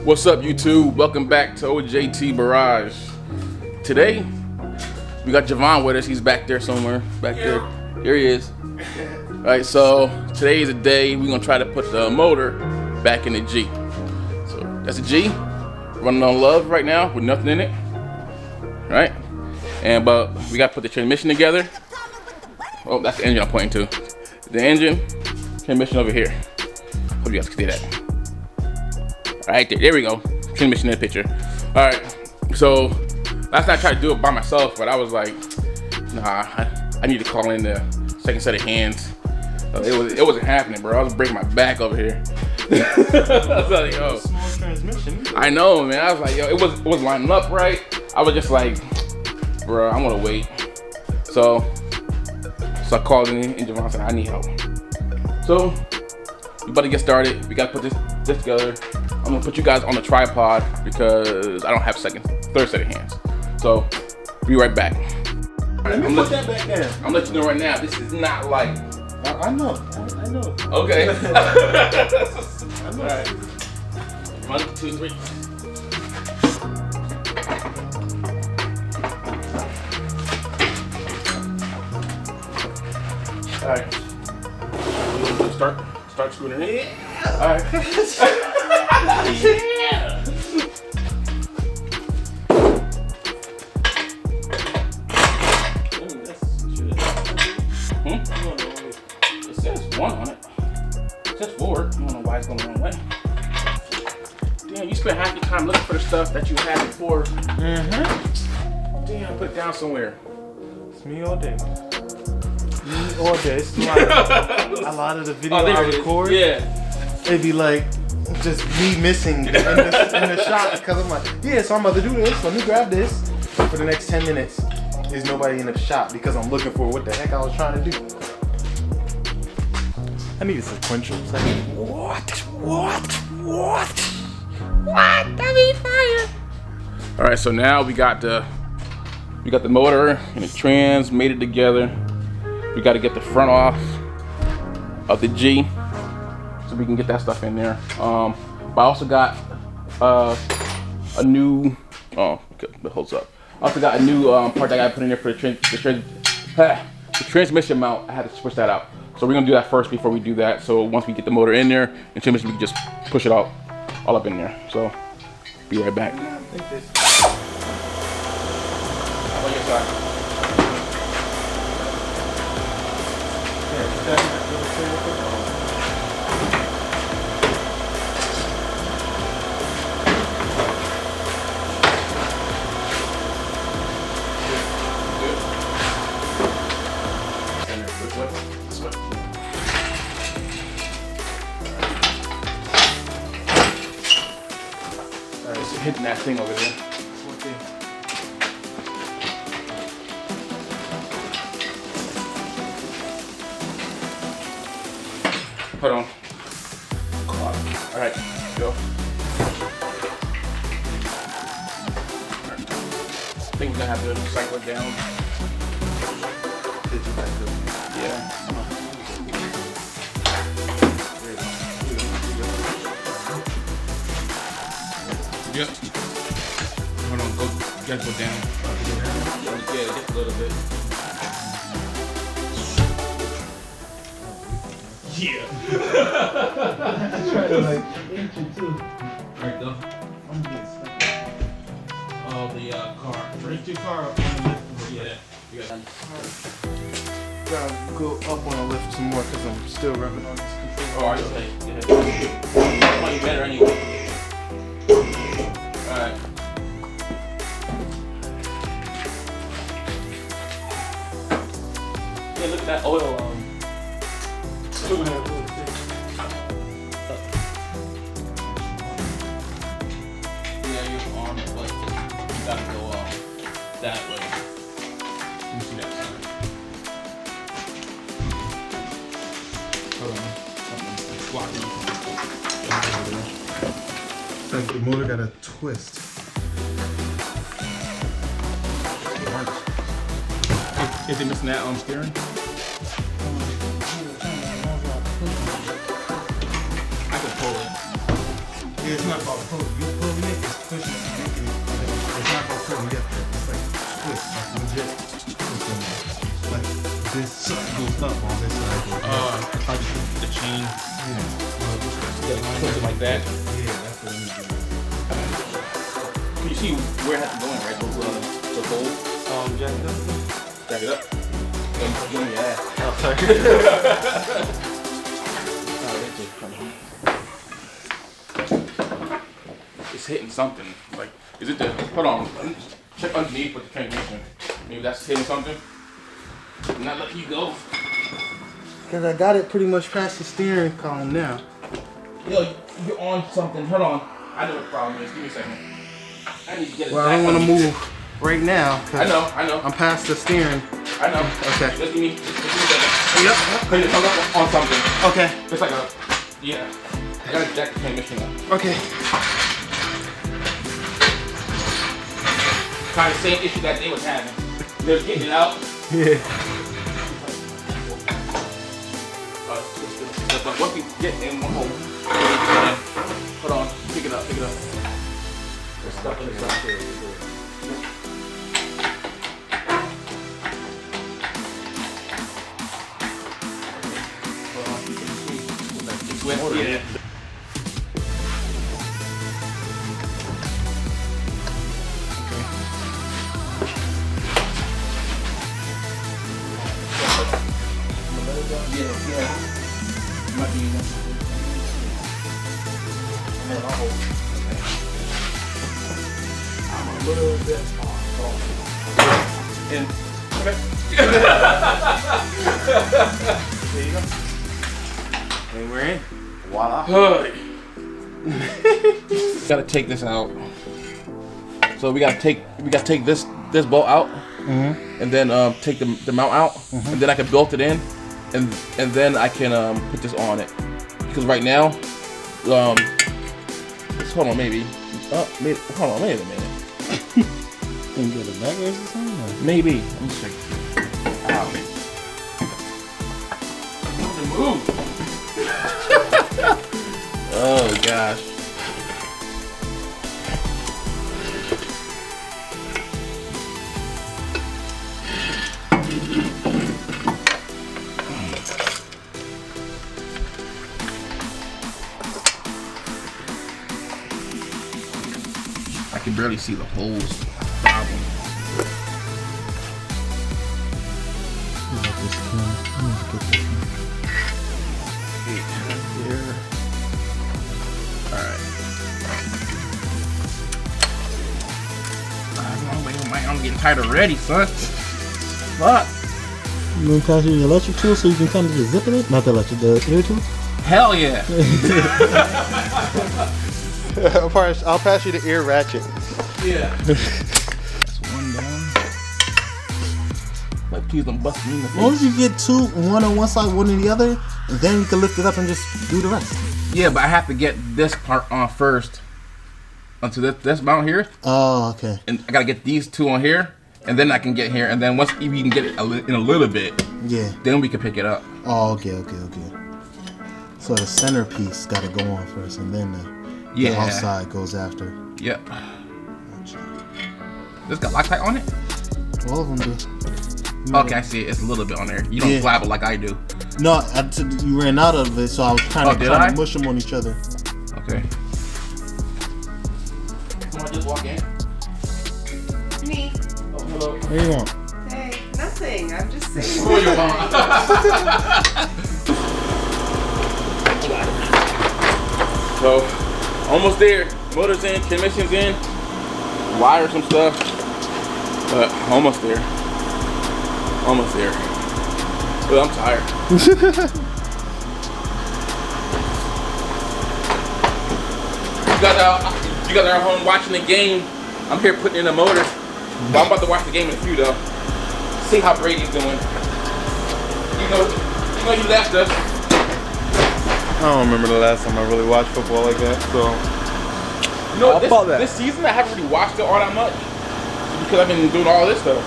What's up, YouTube? Welcome back to OJT Barrage. Today, we got Jevon with us. He's back there somewhere. Back there. Here he is. Alright, so today is the day we're gonna try to put the motor back in the G. So that's a G, running on love right now with nothing in it. Right? But we gotta put the transmission together. Oh, that's the engine I'm pointing to. The engine, transmission over here. Hope you guys can see that. Alright, there we go. Transmission in the picture. Alright, so last night I tried to do it by myself, but I was like, nah, I need to call in the second set of hands. It wasn't happening, bro. I was breaking my back over here. I was like, yo. Small transmission. I know, man. I was like, yo, it was lining up right. I was just like, bro, I'm gonna wait. So I called in and Jevon said, I need help. So we about to get started. We gotta put this together. I'm gonna put you guys on the tripod because I don't have third set of hands. So be right back. Let me put that back there. I'm letting you know right now, this is not like. I know. Okay. I know. All right. 1, 2, 3. All right. Start screwing it in. Yeah. All right. Yeah. It says 1 on it. It says forward. I don't know why it's going the wrong way. Damn, you spent half your time looking for the stuff that you had before. Damn, put it down somewhere. It's me all day. Me all day. It's a lot of the video I record. Yeah. It'd be like just me missing in the shot because I'm like, yeah, so I'm about to do this. Let me grab this. For the next 10 minutes, there's nobody in the shop because I'm looking for what the heck I was trying to do. I need a sequential. It's like, what? That'd be fire. All right, so now we got the motor and the trans made it together. We got to get the front off of the G so we can get that stuff in there. But I also got a new. Oh, okay, it holds up. I also got a new part that I got to put in there for the transmission mount. I had to switch that out. So we're gonna do that first before we do that. So once we get the motor in there and transmission, we can just push it all up in there. So be right back. How about your side? Hitting that thing over there. Hold on. All right, go. Right. I think we're gonna have to cycle it down. Yeah. Yep. Hold on, you gotta go down. Yeah, just a little bit. Yeah. I try to like inch it too. Right though. Oh, the car. Bring your car up on the lift. Yeah. You got Gotta go up on the lift some more because I'm still rubbing on this control. Oh, are you okay? Yeah. Oh, you better anyway. Alright. Yeah, look at that oil. Yeah, your arm, but you gotta go that way. You see that side. Hold on. Something's blocking. The motor got a twist. Is it missing that on steering? I can pull it. Yeah, it's not about pulling. You pulling it, it's pushing to make it. It's not about pulling. You have to, it's like twist, like legit twisting. Like this side goes up on this side. The chain. Yeah. Something like that. Yeah, that's what we do. Can you see where it has to go in, right? The hole. Jack it up. Jack it up. Give me your ass. Oh, sorry. It's hitting something. Like, is it the? Hold on. Check underneath with the transmission. Maybe that's hitting something. I'm not letting you go. Because I got it pretty much past the steering column now. Yo, you're on something. Hold on. I know what the problem is. Give me a second. I need to get it. Well, I don't want to move right now. I know. I'm past the steering. I know. Okay. Just give me a second. Yep. Put your tongue up on something. Okay. It's like a, yeah. I gotta jack the transmission up. Okay. Kind of same issue that they was having. They was getting it out. Yeah. But once we get in one hole, hold on, pick it up. There's stuff in the side here. Hold on, it's wet. Yeah. Yeah. Might be one. I'm a little bit off. And okay. There you go. And we're in. Voila. Gotta take this out. So we gotta take this bolt out, and then take the mount out, and then I can build it in. And then I can put this on it, because right now, hold on, maybe hold on, wait a minute. Can you get it backwards or something? Maybe. Let me check. Ow. Move. Oh gosh. I can barely see the holes. Problem. Alright. I'm getting tired already, son. Fuck. You want to pass you the electric tool so you can kind of just zip in it? Not the electric, the air tool? Hell yeah. I'll pass you the ear ratchet. Yeah. That's one down. Like, please don't bust me in the As long face. as you get two, one on one side, one on the other, and then you can lift it up and just do the rest. Yeah, but I have to get this part on first. Onto this mount here. Oh, okay. And I gotta get these two on here. And then I can get here. And then once we can get it in a little bit, Yeah. then we can pick it up. Oh, okay. So the centerpiece got to go on first, and then the outside goes after. Yep. This got Loctite on it? All of them do. Okay, I see it. It's a little bit on there. You don't flab it like I do. No, you ran out of it, so I was trying to mush them on each other. Okay. Come on, just walk in. Me. Oh, hello. What do you want? Hey, nothing. I'm just saying. Who are your mom? So, almost there. Motor's in, transmission's in, wire some stuff, but almost there. Almost there. But I'm tired. You guys are at home watching the game. I'm here putting in the motor. But I'm about to watch the game in a few though. See how Brady's doing. You know you left us. I don't remember the last time I really watched football like that, so. You know, this season I haven't really watched it all that much because I've been doing all this stuff.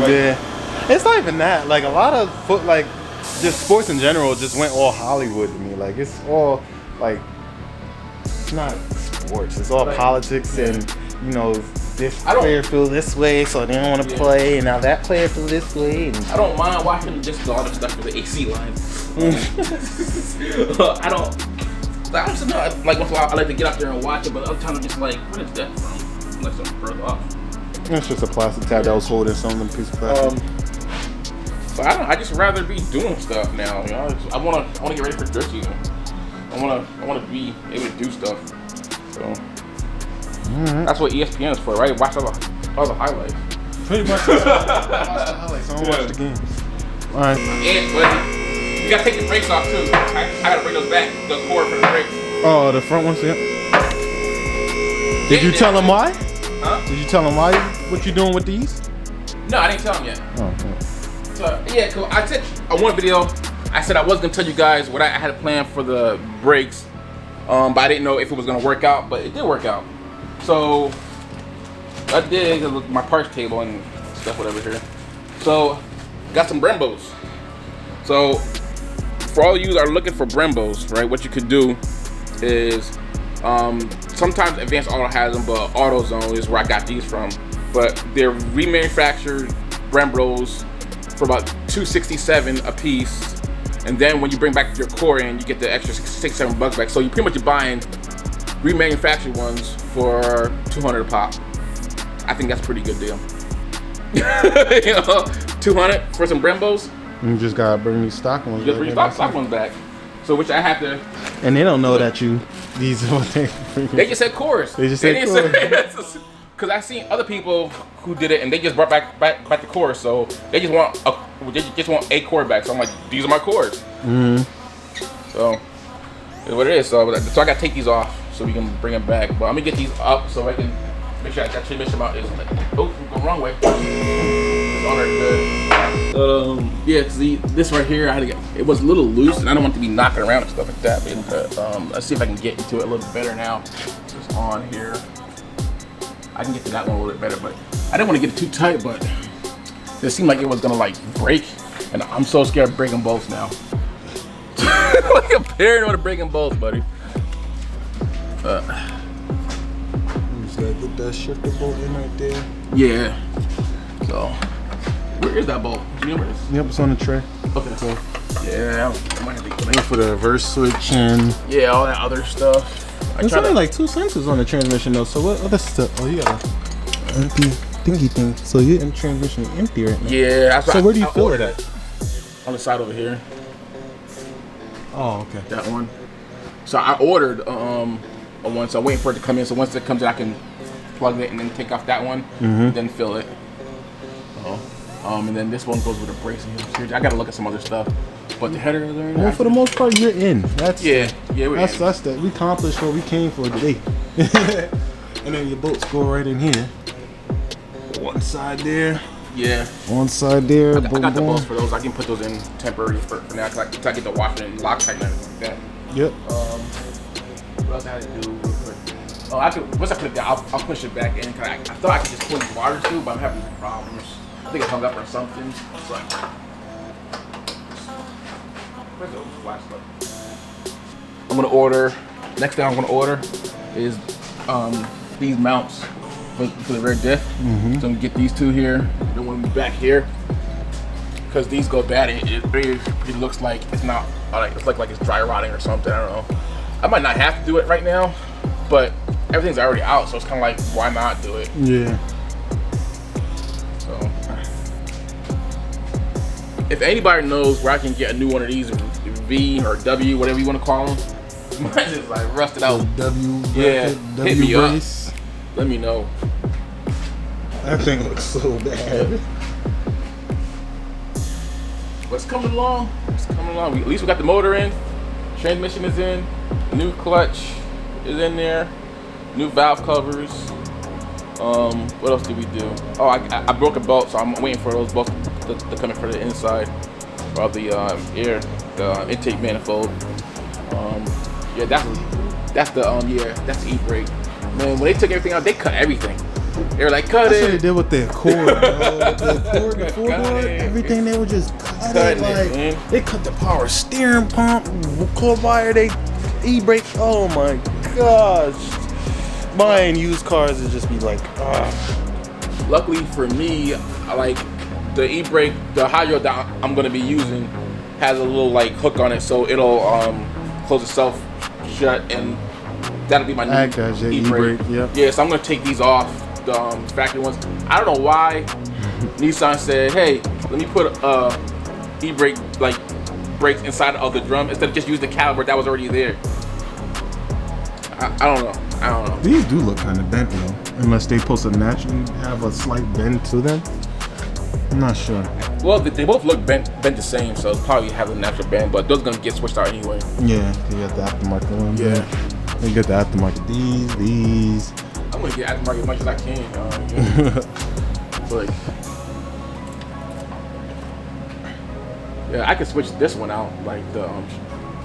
Yeah. It's not even that. Like, a lot of just sports in general just went all Hollywood to me. Like, it's all, like, it's not sports. It's all Right. politics and you know this I don't- player feels this way, so they don't want to Yeah. play, and now that player feels this way. And I don't mind watching just all the stuff with the AC line. I just know, like once in a while I like to get out there and watch it, but other times I'm just like, what is that from? Like something further off. it's just a plastic tab that was holding something piece of plastic. But I just rather be doing stuff now. You know, I wanna get ready for drift season. I wanna be able to do stuff. So that's what ESPN is for, right? Watch all the highlights. Pretty much. I watch the highlights. I don't watch the games. All right. And but you gotta take the brakes off too. I gotta bring those back, the cord for the brakes. Oh, the front ones. Yeah. Did you tell them why? Huh? Did you tell them why? What you doing with these? No, I didn't tell him yet. Oh, okay. So yeah, cool. I said on one video, I said I was gonna tell you guys what I had planned for the brakes, but I didn't know if it was gonna work out. But it did work out. So I did my parts table and stuff, whatever here. So got some Brembos. So for all you that are looking for Brembos, right? What you could do is sometimes Advanced Auto has them, but AutoZone is where I got these from. But they're remanufactured Brembos for about $267 a piece, and then when you bring back your core in, you get the extra $6-7 back. So you pretty much buying remanufactured ones for $200 a pop. I think that's a pretty good deal. You know, $200 for some Brembos. You just gotta bring these stock ones. Just bring stock ones back. So which I have to. And they don't know that these are what They just said cores. They just said cores. Because I've seen other people who did it and they just brought back the cores. So they just want a core back. So I'm like, these are my cores. So it's what it is. So I gotta take these off so we can bring them back. But I'm gonna get these up so I can make sure that transmission mount is like, oh, I'm going the wrong way. It's on there good. Yeah, cause this right here, it was a little loose and I don't want it to be knocking around and stuff like that. But let's see if I can get into it a little bit better now. It's on here. I can get to that one a little bit better, but I didn't want to get it too tight, but it seemed like it was gonna like break, and I'm so scared of breaking bolts now. Like a paranoid of breaking bolts, buddy. You just gotta get that shifter bolt in right there. Yeah. So, where is that bolt? Do you know where it is? Yep, it's on the tray. Okay. So, Yeah, I might have to wait for the reverse switch and yeah, all that other stuff. there's only like 2 sensors on the transmission though. So what other stuff? Oh, you got a empty thingy thing. So your transmission is empty right now. Yeah, that's So what where do you I feel it ordered at? On the side over here. Oh, okay. That one. So I ordered one, so I'm waiting for it to come in. So once it comes in, I can plug it and then take off that one, then fill it. And then this one goes with a brace. I gotta look at some other stuff, but the header is there. Well, for the most part, you're in. That's yeah, we're in. that's that. We accomplished what we came for today. And then your bolts go right in here. One side there. Yeah. One side there. I Boom, got the boom. bolts for those. I can put those in temporary for now because I get the washer and Loctite and everything like that. Yep. What else I had to do? Oh, once I put it down, I'll push it back in. Cause I thought I could just pull these wires through, but I'm having problems. I think it hung up or something. So where's the flash stuff? I'm gonna order. Next thing I'm gonna order is these mounts for the rear diff. So I'm gonna get these two here. The one back here. Because these go bad, it looks like it's not it's like it's dry rotting or something. I don't know. I might not have to do it right now, but everything's already out, so it's kind of like, why not do it? Yeah. So, if anybody knows where I can get a new one of these V or W, whatever you want to call them, mine is like rusted out. W. Yeah, bracket, hit me up. brace. Let me know. That thing looks so bad. What's coming along? It's coming along. At least we got the motor in. Transmission is in. New clutch is in there. New valve covers. What else did we do? Oh, I broke a bolt, so I'm waiting for those bolts to come in for the inside of the the intake manifold. Yeah, that's the e-brake. Man, when they took everything out, they cut everything. They were like, cut That's what they it. did with their cord, bro. The cord, the floorboard, everything they cut it. Like, they cut the power steering pump, cord wire. They E-brake, oh my gosh. Buying used cars is just be like, Luckily for me, I like the e-brake, the hydro that I'm gonna be using has a little like hook on it, so it'll close itself shut, and that'll be my Act new as your e-brake. e-brake, Yeah, so I'm gonna take these off, the factory ones. I don't know why Nissan said, hey, let me put e-brake like brakes inside of the drum instead of just use the caliper that was already there. I don't know. These do look kind of bent though, unless they supposed to naturally have a slight bend to them. I'm not sure. Well, they both look bent the same, so it's probably have a natural bend, but those are gonna get switched out anyway. Yeah, they got the aftermarket ones. Yeah. They get the aftermarket. These. I'm gonna get aftermarket as much as I can. Yeah. Like, yeah, I could switch this one out, like the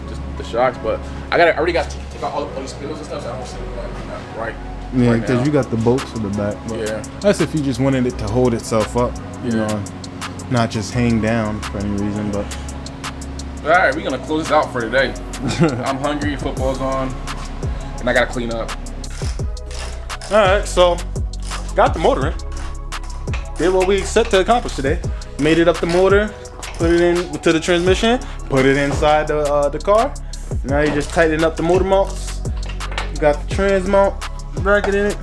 just the shocks, but I already got to take out all these spindles and stuff, so I don't see that right. Yeah, right because now. you got the bolts for the back. But Yeah. that's if you just wanted it to hold itself up, you Yeah. know, not just hang down for any reason. But All right, we're gonna close this out for today. I'm hungry. Football's on, and I gotta clean up. all right, so got the motor in. Did what we set to accomplish today. Made it up the motor, put it into the transmission, put it inside the car. Now you just tighten up the motor mounts. You got the trans mount bracket in it.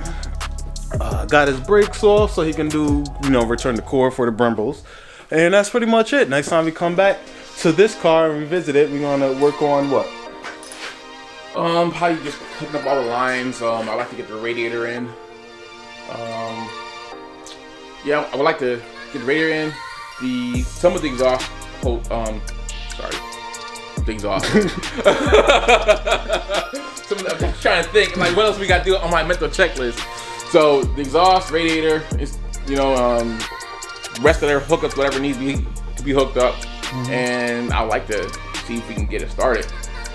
Got his brakes off so he can do, return the core for the Brembos. And that's pretty much it. Next time we come back to this car and revisit it, we're gonna work on what? Probably just hooking up all the lines. I like to get the radiator in. Yeah, I would like to get the radiator in. Some of the exhaust. The exhaust. I'm just trying to think, like, what else we got to do on my mental checklist. So the exhaust, radiator, is rest of their hookups, whatever needs to be hooked up, and I like to see if we can get it started.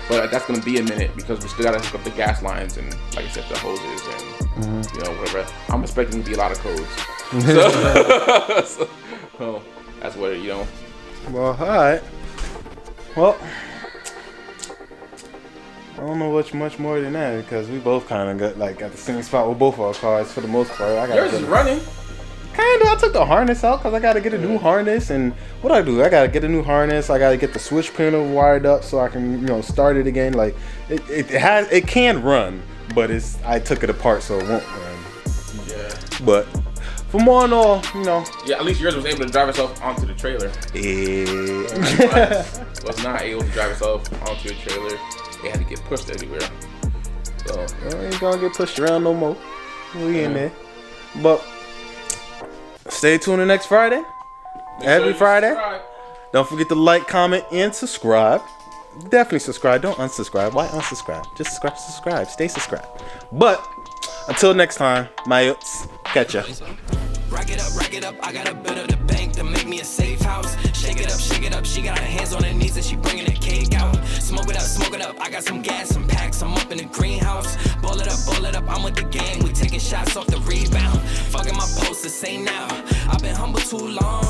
But that's gonna be a minute because we still gotta hook up the gas lines and, like I said, the hoses and whatever. I'm expecting to be a lot of codes. So that's what Well, alright. Well, I don't know much more than that because we both kind of got like at the same spot with both our cars for the most part. Yours is running. Kinda. I took the harness out because I gotta get a new harness, and what I do, I gotta get a new harness. I gotta get the switch panel wired up so I can start it again. Like it can run, but I took it apart so it won't run. Yeah. But from all in all, Yeah, at least yours was able to drive itself onto the trailer. Yeah. Was not able to drive itself onto the trailer. It had to get pushed everywhere. So I ain't gonna get pushed around no more. We in there. But stay tuned to next Friday. Every Friday. Subscribe. Don't forget to like, comment, and subscribe. Definitely subscribe. Don't unsubscribe. Why unsubscribe? Just subscribe. Stay subscribed. But until next time, my yups. Catch ya. Rack it up, I got a bit of the bank to make me a safe house. Shake it up, she got her hands on her knees and she bringing the cake out. Smoke it up, I got some gas, some packs, I'm up in the greenhouse. Ball it up, I'm with the gang, we taking shots off the rebound. Fucking my posts to say now, I've been humble too long.